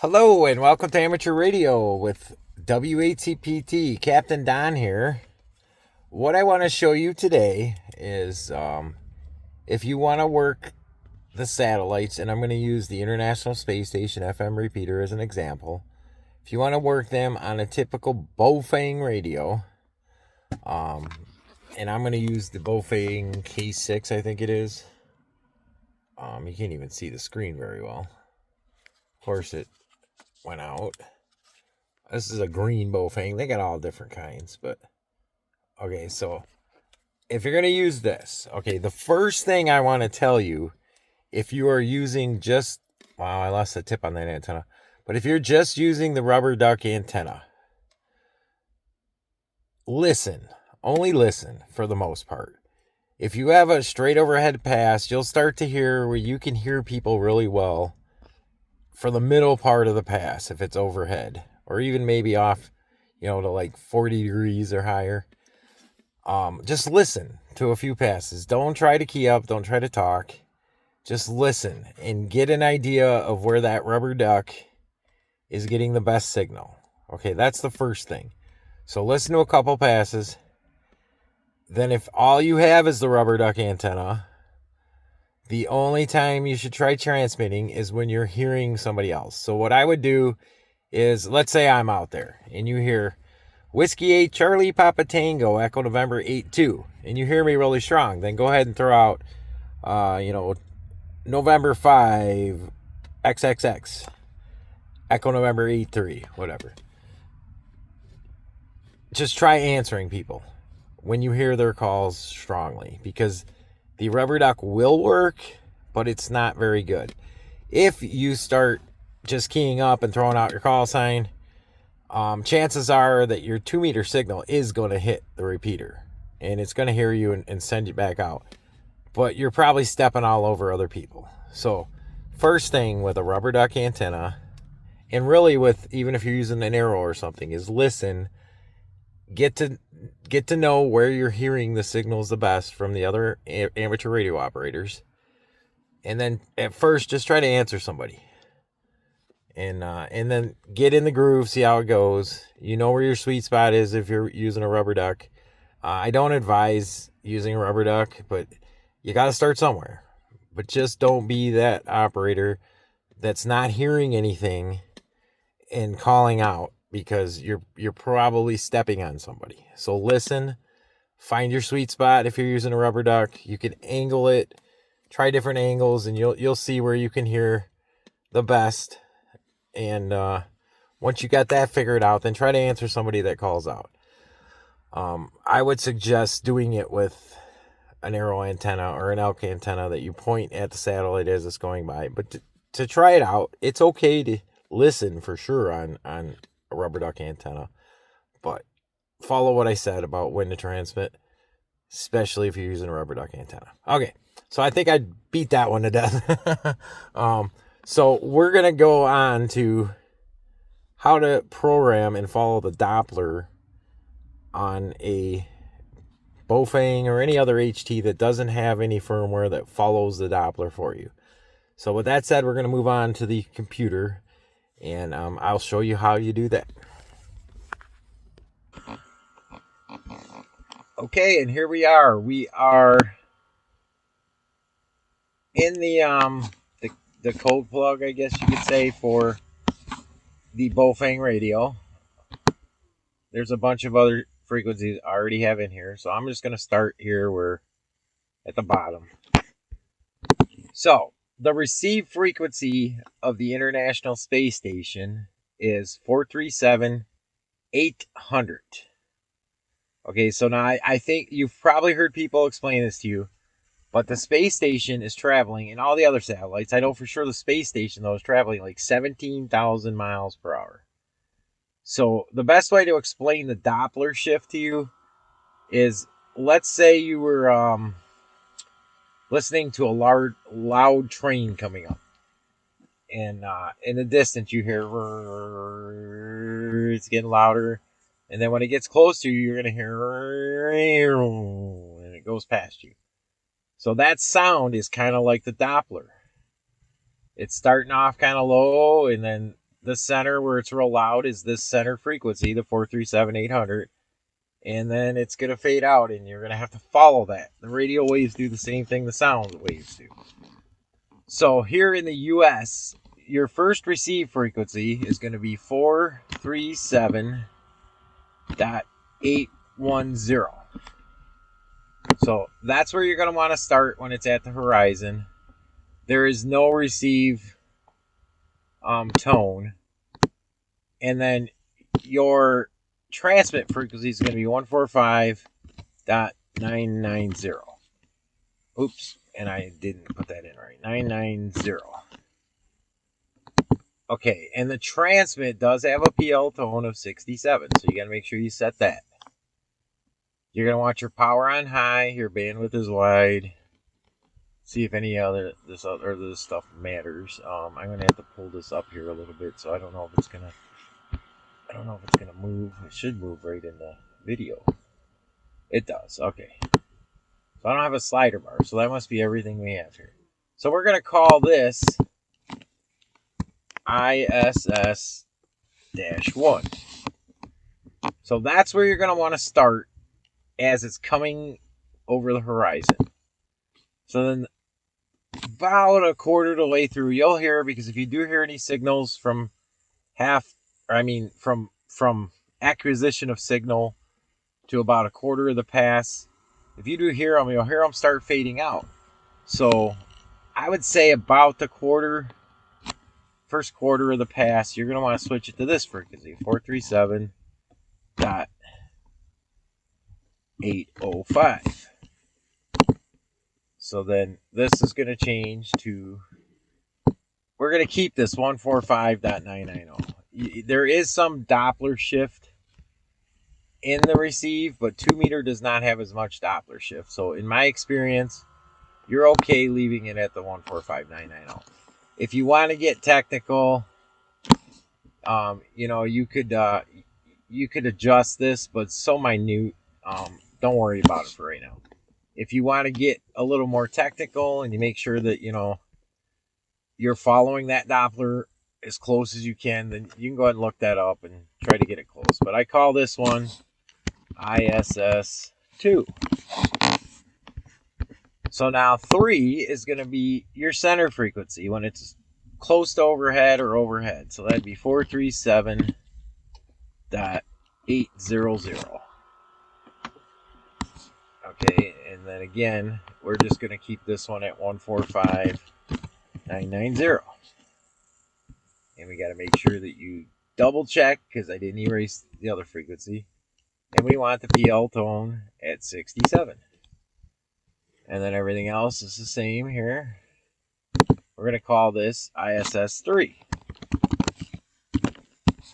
Hello and welcome to Amateur Radio with WATPT. Captain Don here. What I want to show you today is if you want to work the satellites, and I'm going to use the International Space Station FM repeater as an example. If you want to work them on a typical Baofeng radio, and I'm going to use the Baofeng K6, I think it is. You can't even see the screen very well. Of course, it went out. This is a green Baofeng. They got all different kinds, but okay, so if you're going to use this, okay, the first thing I want to tell you, if you are using just, wow, I lost the tip on that antenna, but if you're just using the rubber duck antenna, only listen for the most part. If you have a straight overhead pass, you'll start to hear where you can hear people really well for the middle part of the pass if it's overhead, or even maybe off, to like 40 degrees or higher. Just listen to a few passes. Don't try to key up. Don't try to talk. Just listen and get an idea of where that rubber duck is getting the best signal. Okay, that's the first thing. So listen to a couple passes. Then if all you have is the rubber duck antenna, the only time you should try transmitting is when you're hearing somebody else. So what I would do is, let's say I'm out there and you hear Whiskey 8 Charlie Papa Tango Echo November 8-2, and you hear me really strong, then go ahead and throw out November 5 XXX Echo November 8-3, whatever. Just try answering people when you hear their calls strongly, because the rubber duck will work, but it's not very good. If you start just keying up and throwing out your call sign, chances are that your 2-meter signal is going to hit the repeater, and it's going to hear you and send you back out. But you're probably stepping all over other people. So first thing with a rubber duck antenna, and really with, even if you're using an arrow or something, is listen. Get to know where you're hearing the signals the best from the other amateur radio operators. And then at first, just try to answer somebody. And then get in the groove, see how it goes. You know where your sweet spot is if you're using a rubber duck. I don't advise using a rubber duck, but you got to start somewhere. But just don't be that operator that's not hearing anything and calling out, because you're probably stepping on somebody. So listen, find your sweet spot. If you're using a rubber duck, you can angle it, try different angles, and you'll see where you can hear the best. And once you got that figured out, then try to answer somebody that calls out. I would suggest doing it with an arrow antenna or an elk antenna that you point at the satellite as it's going by. But to try it out, it's okay to listen for sure on a rubber duck antenna, but follow what I said about when to transmit, especially if you're using a rubber duck antenna. Okay, so I think I beat that one to death. So we're going to go on to how to program and follow the Doppler on a Baofeng or any other HT that doesn't have any firmware that follows the Doppler for you. So with that said, we're going to move on to the computer, and I'll show you how you do that. Okay, and here we are. We are in the code plug, I guess you could say, for the Baofeng radio. There's a bunch of other frequencies I already have in here, so I'm just going to start here. We're at the bottom. So the receive frequency of the International Space Station is 437-800. Okay, so now I think you've probably heard people explain this to you, but the space station is traveling, and all the other satellites, I know for sure the space station, though, is traveling like 17,000 miles per hour. So the best way to explain the Doppler shift to you is, let's say you were listening to a loud train coming up, and in the distance you hear it's getting louder, and then when it gets close to you, you're going to hear and it goes past you. So that sound is kind of like the Doppler. It's starting off kind of low, and then the center where it's real loud is this center frequency, the 437-800. And then it's going to fade out, and you're going to have to follow that. The radio waves do the same thing the sound waves do. So here in the US, your first receive frequency is going to be 437.810. So that's where you're going to want to start when it's at the horizon. There is no receive tone. And then your transmit frequency is going to be 145.990. Oops, and I didn't put that in right. 990. Okay, and the transmit does have a PL tone of 67, so you got to make sure you set that. You're going to want your power on high, your bandwidth is wide. See if any other this stuff matters. I'm going to have to pull this up here a little bit, so I don't know if it's going to move. It should move right in the video. It does. Okay. So I don't have a slider bar, so that must be everything we have here. So we're going to call this ISS-1. So that's where you're going to want to start as it's coming over the horizon. So then about a quarter of the way through, you'll hear, because if you do hear any signals from from acquisition of signal to about a quarter of the pass, if you do hear them, you'll hear them start fading out. So I would say about the first quarter of the pass, you're going to want to switch it to this frequency, 437.805. So then this is going to change to, we're going to keep this 145.990. There is some Doppler shift in the receive, but 2 meter does not have as much Doppler shift. So in my experience, you're okay leaving it at the 145.990. If you want to get technical, you could adjust this, but it's so minute. Don't worry about it for right now. If you want to get a little more technical and you make sure that you're following that Doppler as close as you can, then you can go ahead and look that up and try to get it close. But I call this one ISS-2. So now 3 is going to be your center frequency when it's close to overhead or overhead. So that'd be 437.800. Okay, and then again, we're just going to keep this one at 145.990. And we got to make sure that you double check, because I didn't erase the other frequency. And we want the PL tone at 67. And then everything else is the same here. We're going to call this ISS-3.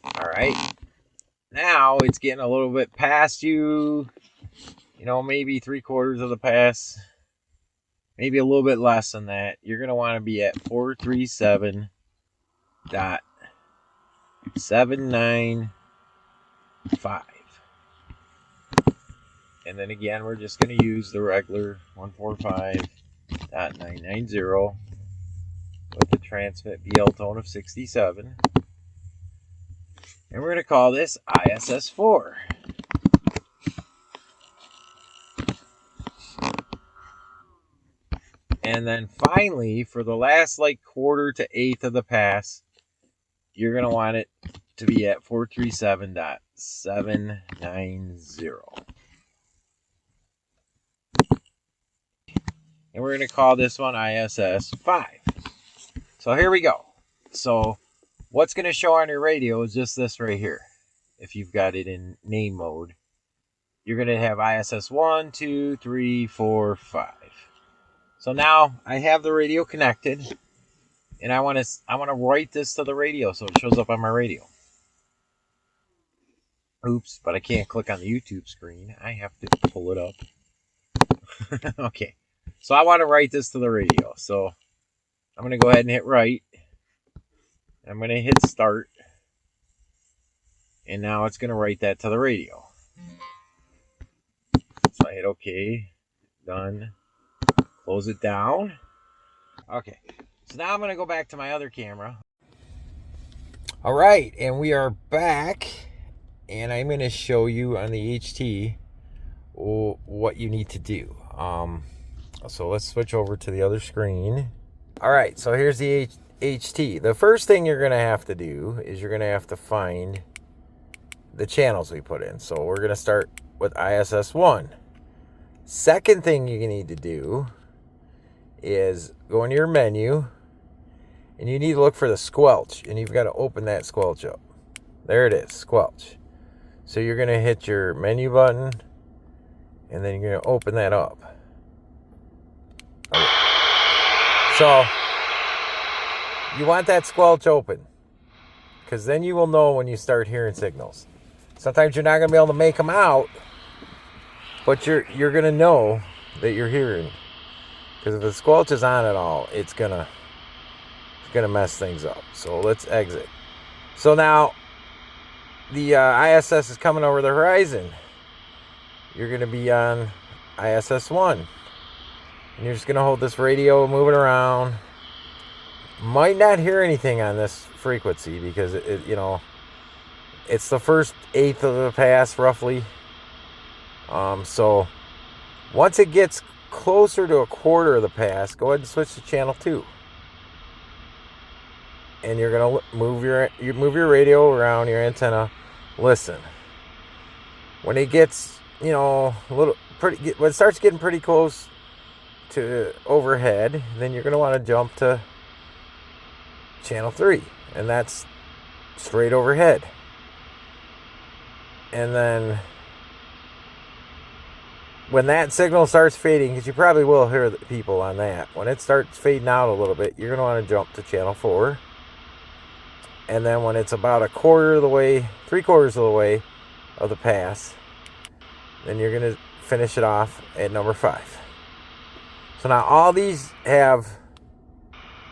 All right. Now it's getting a little bit past you. Maybe 3/4 of the pass. Maybe a little bit less than that. You're going to want to be at 437.795. And then again, we're just going to use the regular 145.990 with the transmit BL tone of 67. And we're going to call this ISS-4. And then finally, for the last quarter to eighth of the pass, you're going to want it to be at 437.790. And we're going to call this one ISS-5. So here we go. So what's going to show on your radio is just this right here. If you've got it in name mode, you're going to have ISS-1, 2, 3, 4, 5. So now I have the radio connected, and I want to write this to the radio so it shows up on my radio. Oops, but I can't click on the YouTube screen. I have to pull it up. Okay, so I want to write this to the radio. So I'm going to go ahead and hit write. I'm going to hit start. And now it's going to write that to the radio. So I hit OK. Done. Close it down. Okay. So now I'm going to go back to my other camera. All right, and we are back, and I'm going to show you on the HT what you need to do. So let's switch over to the other screen. All right, so here's the HT. The first thing you're going to have to do is you're going to have to find the channels we put in. So we're going to start with ISS1. Second thing you need to do is go into your menu, and you need to look for the squelch, and you've got to open that squelch up. There it is, squelch. So you're going to hit your menu button, and then you're going to open that up. Okay. So you want that squelch open, because then you will know when you start hearing signals. Sometimes you're not going to be able to make them out, but you're going to know that you're hearing. Because if the squelch is on at all, it's going to mess things up. So let's exit. So now the ISS is coming over the horizon. You're going to be on ISS1. And you're just going to hold this radio moving around. Might not hear anything on this frequency because it's the first eighth of the pass roughly. So once it gets closer to a quarter of the pass, go ahead and switch to channel 2. And you're gonna move your radio around your antenna. Listen. When it gets, when it starts getting pretty close to overhead, then you're gonna want to jump to channel 3, and that's straight overhead. And then when that signal starts fading, because you probably will hear the people on that, when it starts fading out a little bit, you're gonna want to jump to channel 4. And then when it's about 3/4 of the way of the pass, then you're going to finish it off at number 5. So now all these have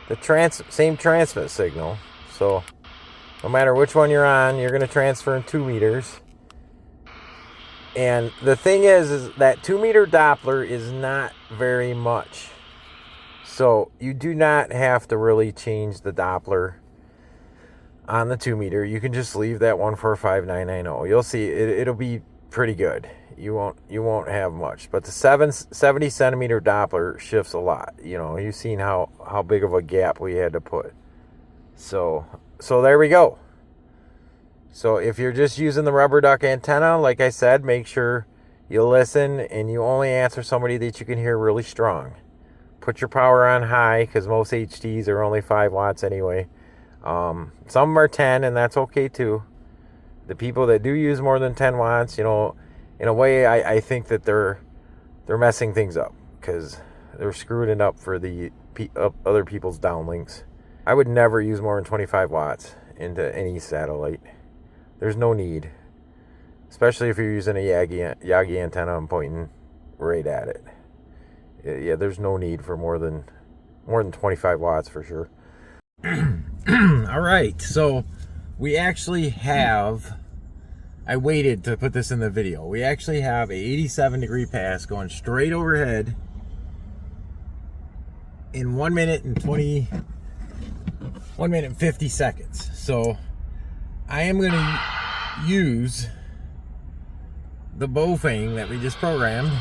the same transmit signal. So no matter which one you're on, you're going to transfer in 2 meters. And the thing is that 2 meter Doppler is not very much. So you do not have to really change the Doppler on the 2 meter. You can just leave that 145990. You'll see it'll be pretty good. You won't have much, but the 70 centimeter Doppler shifts a lot. You've seen how big of a gap we had to put. So there we go. So if you're just using the rubber duck antenna, like I said, make sure you listen and you only answer somebody that you can hear really strong. Put your power on high, because most HDs are only 5 watts anyway. Some of them are 10, and that's okay too. The people that do use more than 10 watts, in a way, I think that they're messing things up, because they're screwing it up for the other people's downlinks. I would never use more than 25 watts into any satellite. There's no need, especially if you're using a Yagi antenna and pointing right at it. Yeah, there's no need for more than 25 watts for sure. All right, so we actually have, I waited to put this in the video. We actually have a 87-degree pass going straight overhead in 1 minute and 50 seconds. So I am going to use the Baofeng that we just programmed,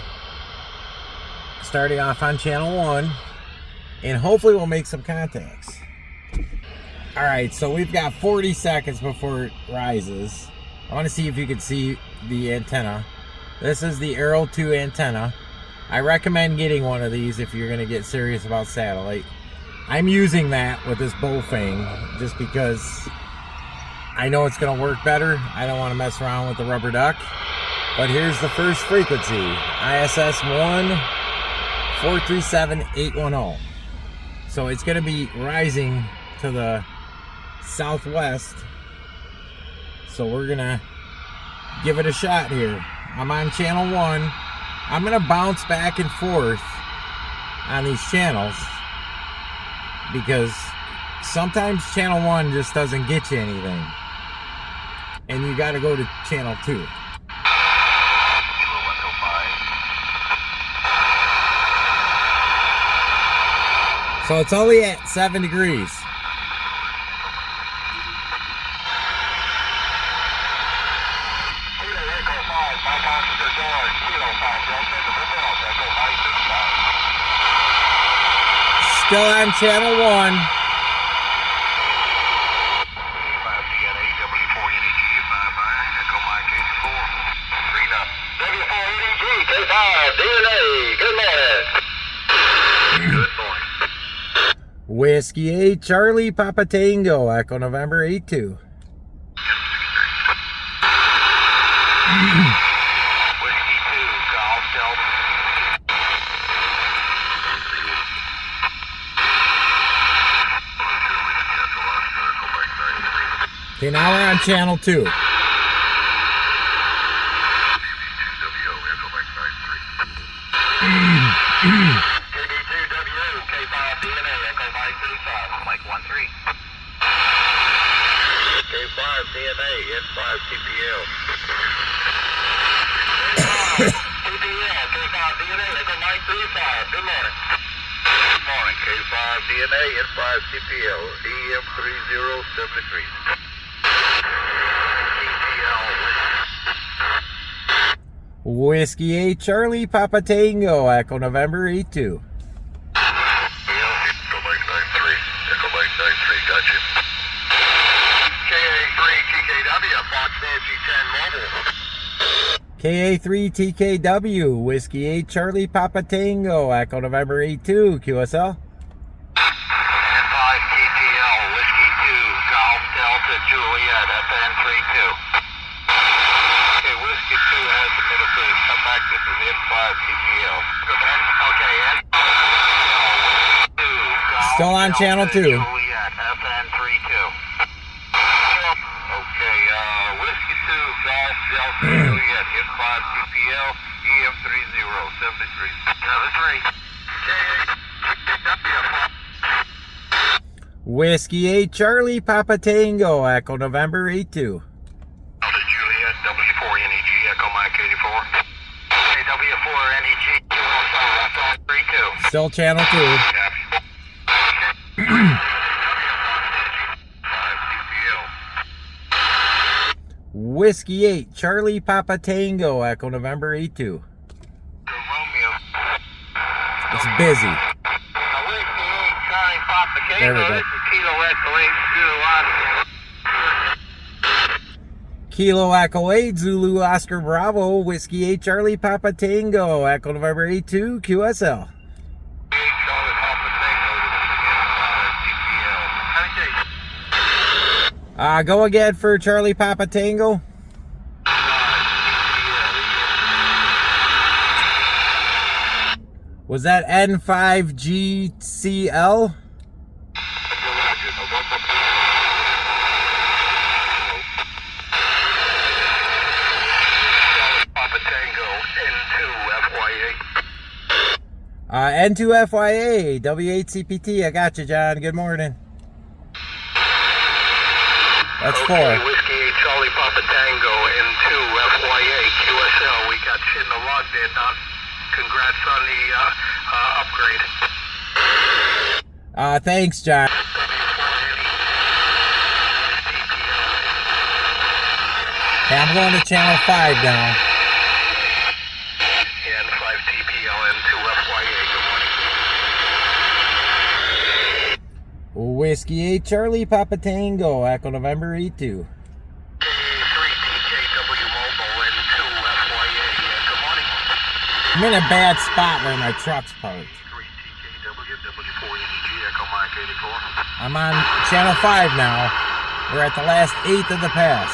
starting off on channel 1, and hopefully we'll make some contacts. All right, so we've got 40 seconds before it rises. I want to see if you can see the antenna. This is the Arrow 2 antenna. I recommend getting one of these if you're going to get serious about satellite. I'm using that with this Baofeng just because I know it's going to work better. I don't want to mess around with the rubber duck. But here's the first frequency, ISS 1437810. So it's going to be rising to the southwest. So we're going to give it a shot here. I'm on channel 1. I'm going to bounce back and forth on these channels because sometimes channel 1 just doesn't get you anything. And you got to go to channel 2. So it's only at 7 degrees. Still on channel 1. Whiskey 8, Charlie, Papa Tango, Echo November 8-2. Whiskey 2, Golf Delta. Okay, now we're on channel 2. Mike 1-3. K5 DNA, N5 TPL. TPL, K5 DNA, Echo Mike 35. Good morning. Good morning, K5 DNA, N5 TPL, EM3073. TPL. Whiskey 8, Charlie, Papa Tango, Echo November 8-2. KA3 TKW, Whiskey 8, Charlie, Papa Tango, Echo November 8-2, QSL. N5 TPL, Whiskey 2, Golf Delta Juliet, FN32. Okay, Whiskey 2 has submitted, please come back, this is N5 TPL. Okay, N5 TPL, Still on channel 2. Juliet, FN32. Okay, Whiskey 2, Golf Delta Juliet, N5 TPL, EM3073. Another 3. Whiskey 8, Charlie, Papa Tango, Echo November 8-2. Delta Juliet, W4NEG, Echo Mike 84. Okay, W4NEG, 232. Still channel 2. Whiskey 8, Charlie, Papa Tango, Echo November 8-2. It's busy. There we go. Kilo Echo 8, Zulu Oscar Bravo, Whiskey 8, Charlie, Papa Tango, Echo November 8-2, QSL. Go again for Charlie, Papa Tango. Was that N5GCL? N2FYA, W8CPT. I got you, John. Good morning. That's 4. Okay, Whiskey 8, Charlie, Papa Tango, N2FYA, QSL. We got shit in the log there, Don. Congrats on the upgrade. Thanks, John. Okay, I'm going to channel 5 now. N5 TPL, N2FYA, good morning. Whiskey 8, Charlie, Papa Tango, Echo November 8-2. K3 TKW Mobile, N2FYA, good morning. I'm in a bad spot where my truck's parked. I'm on channel 5 now. We're at the last 8th of the pass.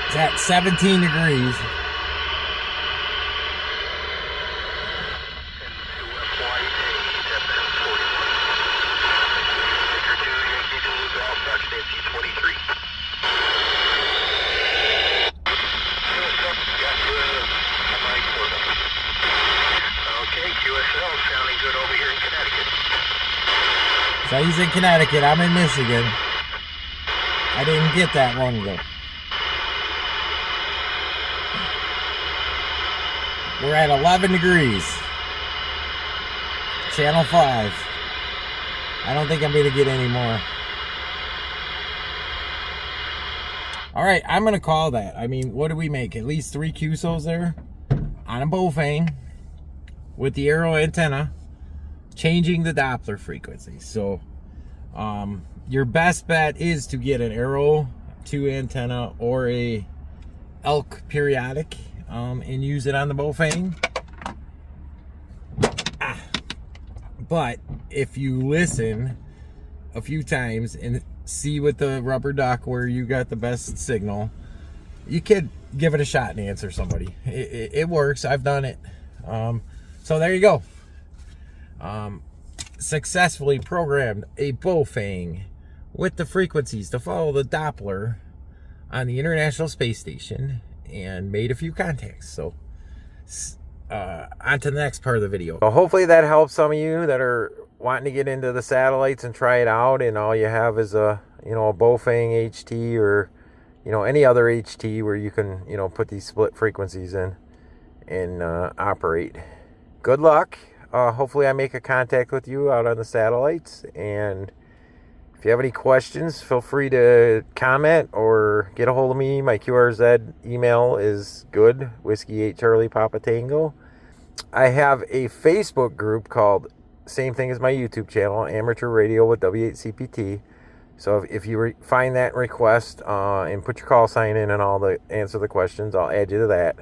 It's at 17 degrees. So he's in Connecticut. I'm in Michigan. I didn't get that long ago. We're at 11 degrees. Channel 5. I don't think I'm going to get any more. All right, I'm going to call that. I mean, what do we make? At least 3 QSOs there on a Baofeng with the Aero antenna. changing the Doppler frequency. So your best bet is to get an Arrow 2 antenna or a elk periodic and use it on the Baofeng. But if you listen a few times and see with the rubber duck where you got the best signal, you could give it a shot and answer somebody. It works. I've done it. So there you go. Successfully programmed a Baofeng with the frequencies to follow the Doppler on the International Space Station and made a few contacts. So on to the next part of the video. So hopefully that helps some of you that are wanting to get into the satellites and try it out, and all you have is a a Baofeng HT or any other HT where you can put these split frequencies in and operate. Good luck. Hopefully I make a contact with you out on the satellites, and if you have any questions, feel free to comment or get a hold of me. My QRZ email is good, Whiskey 8 Charlie Papa Tango. I have a Facebook group called, same thing as my YouTube channel, Amateur Radio with W8CPT. So if you find that request and put your call sign in and all the answer the questions, I'll add you to that.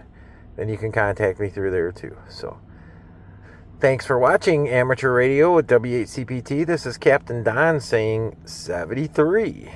Then you can contact me through there too. So thanks for watching Amateur Radio with W8CPT. This is Captain Don saying 73.